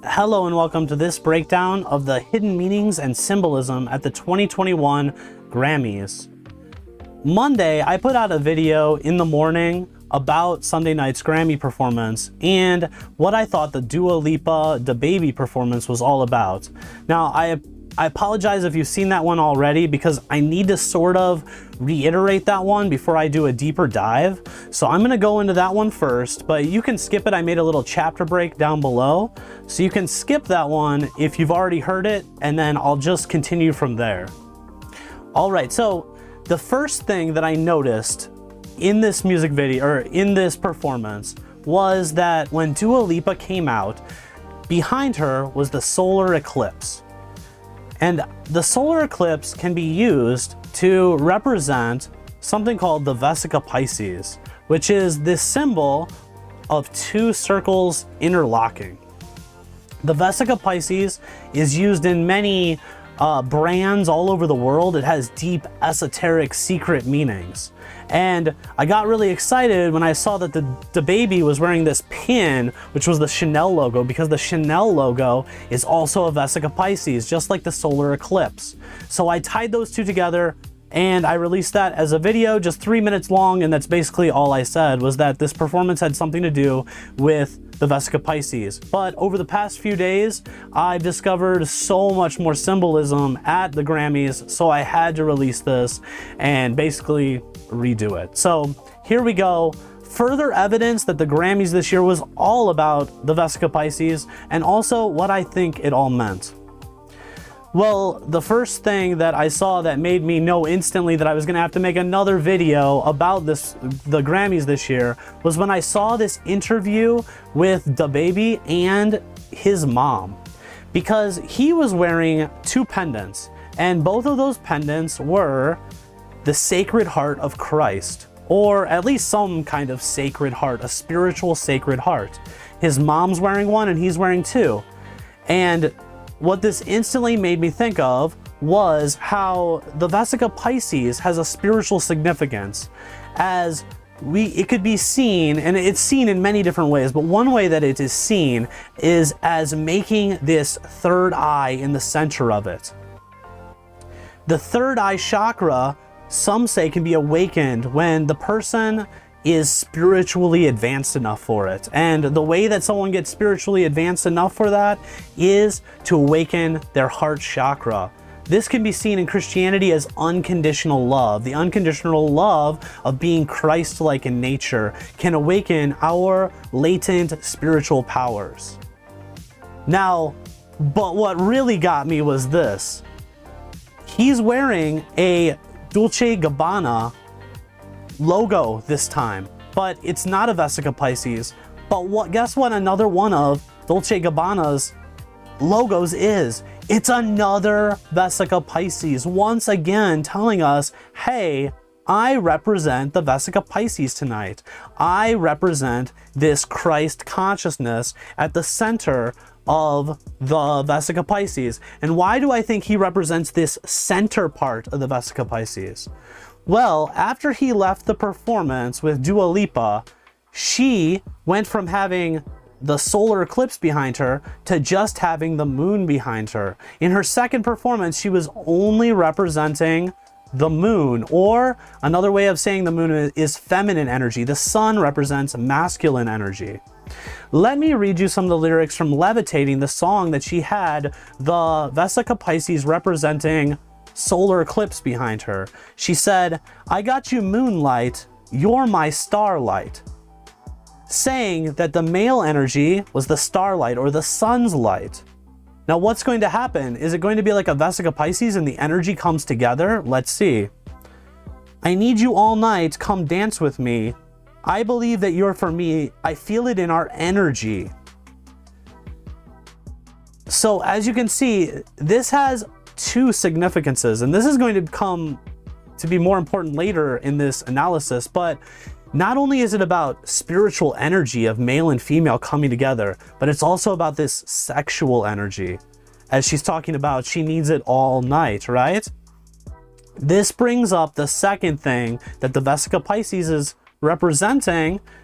Hello and welcome to this breakdown of the hidden meanings and symbolism at the 2021 Grammys. Monday, I put out a video in the morning about Sunday night's Grammy performance and what I thought the Dua Lipa DaBaby performance was all about. Now, I apologize if you've seen that one already because I need to sort of reiterate that one before I do a deeper dive. So I'm gonna go into that one first, but you can skip it. I made a little chapter break down below. So you can skip that one if you've already heard it, and then I'll just continue from there. All right, so the first thing that I noticed in this music video, or in this performance, was that when Dua Lipa came out, behind her was the solar eclipse. And the solar eclipse can be used to represent something called the Vesica Piscis, which is this symbol of two circles interlocking. The Vesica Piscis is used in many brands all over the world. It has deep, esoteric, secret meanings. And I got really excited when I saw that the DaBaby was wearing this pin, which was the Chanel logo, because the Chanel logo is also a Vesica Piscis, just like the solar eclipse. So I tied those two together and I released that as a video, just 3 minutes long, and that's basically all I said, was that this performance had something to do with the Vesica Piscis. But over the past few days, I've discovered so much more symbolism at the Grammys, so I had to release this and basically redo it. So here we go. Further evidence that the Grammys this year was all about the Vesica Piscis, and also what I think it all meant. Well, the first thing that I saw that made me know instantly that I was gonna have to make another video about the Grammys this year was when I saw this interview with DaBaby and his mom, because he was wearing two pendants, and both of those pendants were the Sacred Heart of Christ, or at least some kind of sacred heart, a spiritual sacred heart. His mom's wearing one and he's wearing two. And what this instantly made me think of was how the Vesica Piscis has a spiritual significance, as it could be seen, and it's seen in many different ways, but one way that it is seen is as making this third eye in the center of it. The third eye chakra, some say, can be awakened when the person is spiritually advanced enough for it. And the way that someone gets spiritually advanced enough for that is to awaken their heart chakra. This can be seen in Christianity as unconditional love. The unconditional love of being Christ-like in nature can awaken our latent spiritual powers. Now, but what really got me was this. He's wearing a Dolce & Gabbana logo this time, but it's not a Vesica Piscis. But guess what another one of Dolce & Gabbana's logos is? It's another Vesica Piscis, once again telling us, hey, I represent the Vesica Piscis tonight. I represent this Christ consciousness at the center of the Vesica Piscis. And why do I think he represents this center part of the Vesica Piscis? Well, after he left the performance with Dua Lipa, she went from having the solar eclipse behind her to just having the moon behind her. In her second performance, she was only representing the moon, or another way of saying the moon is feminine energy. The sun represents masculine energy. Let me read you some of the lyrics from Levitating, the song that she had the Vesica Piscis representing solar eclipse behind her. She said, "I got you moonlight, you're my starlight," saying that the male energy was the starlight, or the sun's light. Now what's going to happen? Is it going to be like a Vesica Piscis and the energy comes together? Let's see. "I need you all night, come dance with me. I believe that you're for me, I feel it in our energy." So as you can see, this has two significances, and this is going to come to be more important later in this analysis. But not only is it about spiritual energy of male and female coming together, but it's also about this sexual energy, as she's talking about she needs it all night, right? This brings up the second thing that the Vesica Piscis is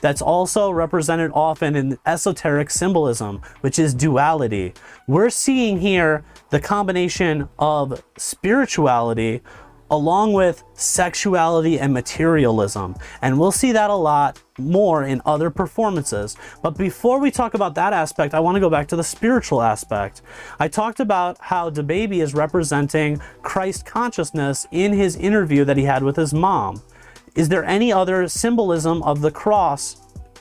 that's also represented often in esoteric symbolism, which is duality. We're seeing here the combination of spirituality along with sexuality and materialism. And we'll see that a lot more in other performances. But before we talk about that aspect, I want to go back to the spiritual aspect. I talked about how DaBaby is representing Christ consciousness in his interview that he had with his mom. Is there any other symbolism of the cross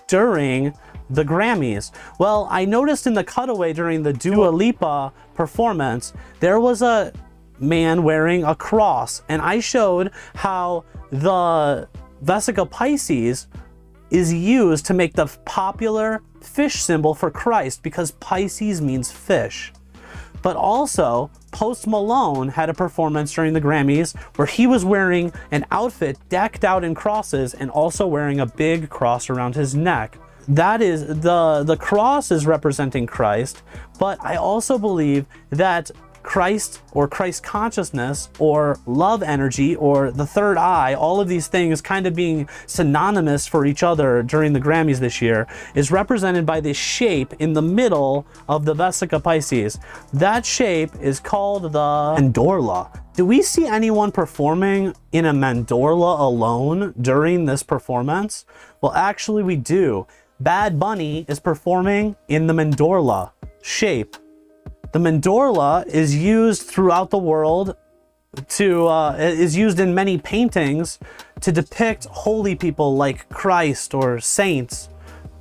during the Grammys? Well, I noticed in the cutaway during the Dua Lipa performance, there was a man wearing a cross, and I showed how the Vesica Pisces is used to make the popular fish symbol for Christ, because Pisces means fish. But also, Post Malone had a performance during the Grammys where he was wearing an outfit decked out in crosses and also wearing a big cross around his neck. That is, the cross is representing Christ, but I also believe that Christ or Christ consciousness or love energy or the third eye, all of these things kind of being synonymous for each other during the Grammys this year, is represented by this shape in the middle of the Vesica Pisces. That shape is called the mandorla. Do we see anyone performing in a mandorla alone during this performance? Well, actually we do. Bad Bunny is performing in the mandorla shape. The mandorla is used throughout the world is used in many paintings to depict holy people like Christ or saints,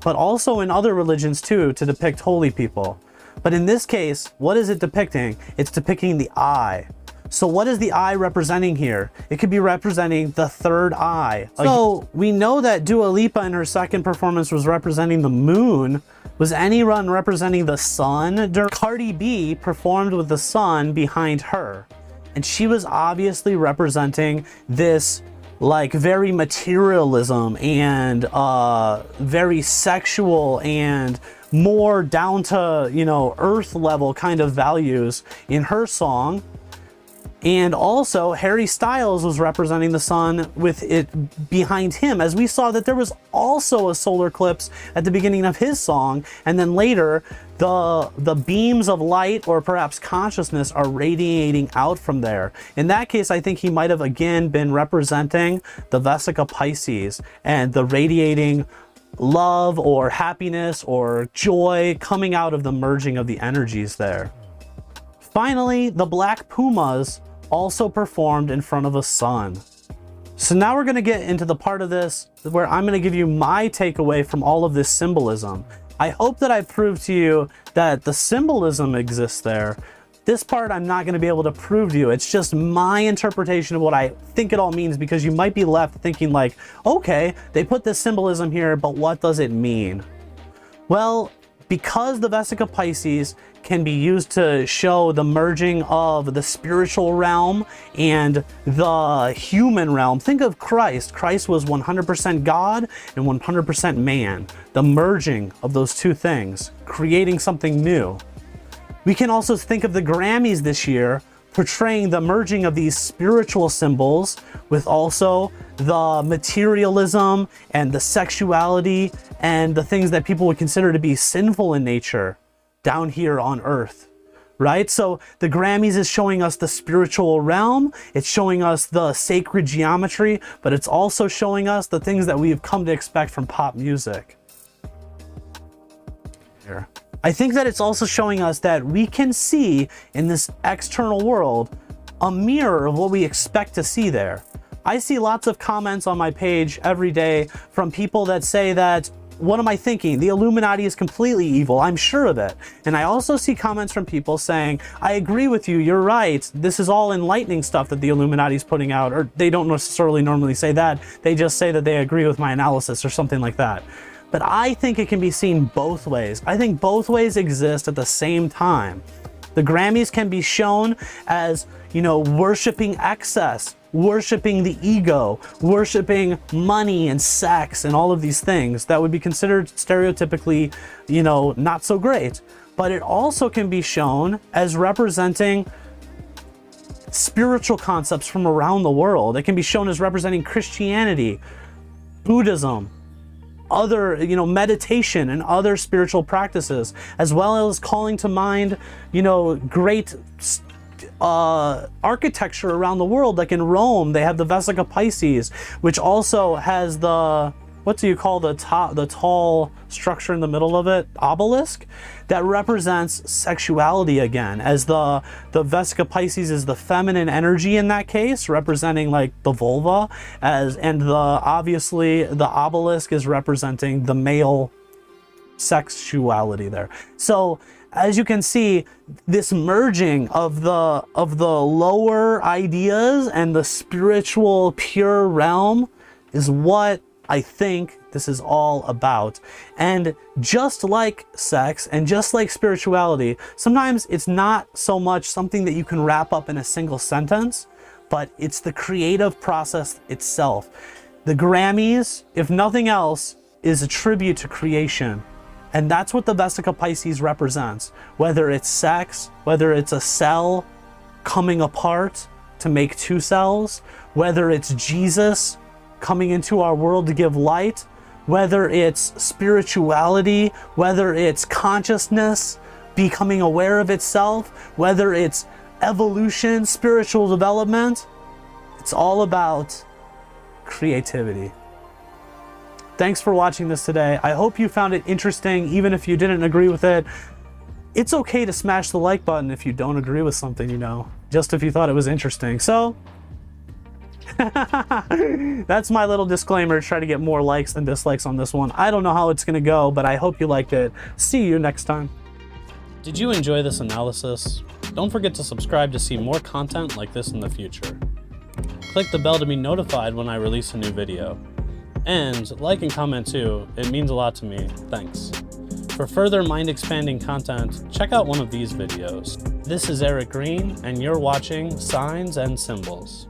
but also in other religions too to depict holy people. But in this case, what is it depicting? It's depicting the eye. So what is the eye representing here? It could be representing the third eye. So we know that Dua Lipa in her second performance was representing the moon. Was anyone representing the sun? Cardi B performed with the sun behind her, and she was obviously representing this like very materialism and very sexual and more down to, you know, earth level kind of values in her song. And also Harry Styles was representing the sun with it behind him, as we saw that there was also a solar eclipse at the beginning of his song, and then later the beams of light or perhaps consciousness are radiating out from there. In that case, I think he might have again been representing the Vesica Pisces and the radiating love or happiness or joy coming out of the merging of the energies there. Finally, the Black Pumas also performed in front of a sun. So now we're going to get into the part of this where I'm going to give you my takeaway from all of this symbolism. I hope that I proved to you that the symbolism exists there. This part I'm not going to be able to prove to you. It's just my interpretation of what I think it all means, because you might be left thinking like, okay, they put this symbolism here, but what does it mean? Well, because the Vesica Pisces can be used to show the merging of the spiritual realm and the human realm. Think of Christ. Christ was 100% God and 100% man. The merging of those two things, creating something new. We can also think of the Grammys this year portraying the merging of these spiritual symbols with also the materialism and the sexuality and the things that people would consider to be sinful in nature down here on earth, right? So the Grammys is showing us the spiritual realm, it's showing us the sacred geometry, but it's also showing us the things that we've come to expect from pop music. Here. I think that it's also showing us that we can see in this external world a mirror of what we expect to see there. I see lots of comments on my page every day from people that say that, what am I thinking? The Illuminati is completely evil. I'm sure of it. And I also see comments from people saying, I agree with you. You're right. This is all enlightening stuff that the Illuminati is putting out. Or they don't necessarily normally say that. They just say that they agree with my analysis or something like that. But I think it can be seen both ways. I think both ways exist at the same time. The Grammys can be shown as, you know, worshiping excess, worshiping the ego, worshiping money and sex and all of these things that would be considered stereotypically, you know, not so great. But it also can be shown as representing spiritual concepts from around the world. It can be shown as representing Christianity, Buddhism, other, meditation and other spiritual practices, as well as calling to mind, great architecture around the world. Like in Rome, they have the Vesica Pisces, which also has the, what do you call the tall structure in the middle of it? Obelisk, that represents sexuality again, as the Vesica Pisces is the feminine energy in that case, representing like the vulva, and obviously the obelisk is representing the male sexuality there. So as you can see, this merging of the lower ideas and the spiritual pure realm is what I think this is all about. And just like sex and just like spirituality, sometimes it's not so much something that you can wrap up in a single sentence, but it's the creative process itself. The Grammys, if nothing else, is a tribute to creation. And that's what the Vesica Pisces represents. Whether it's sex, whether it's a cell coming apart to make two cells, whether it's Jesus coming into our world to give light, whether it's spirituality, whether it's consciousness becoming aware of itself, whether it's evolution, spiritual development, it's all about creativity. Thanks for watching this today. I hope you found it interesting, even if you didn't agree with it. It's okay to smash the like button if you don't agree with something, just if you thought it was interesting. So that's my little disclaimer to try to get more likes than dislikes on this one. I don't know how it's gonna go, but I hope you liked it. See you next time. Did you enjoy this analysis? Don't forget to subscribe to see more content like this in the future. Click the bell to be notified when I release a new video. And like and comment too, it means a lot to me, thanks. For further mind-expanding content, check out one of these videos. This is Eric Green, and you're watching Signs and Symbols.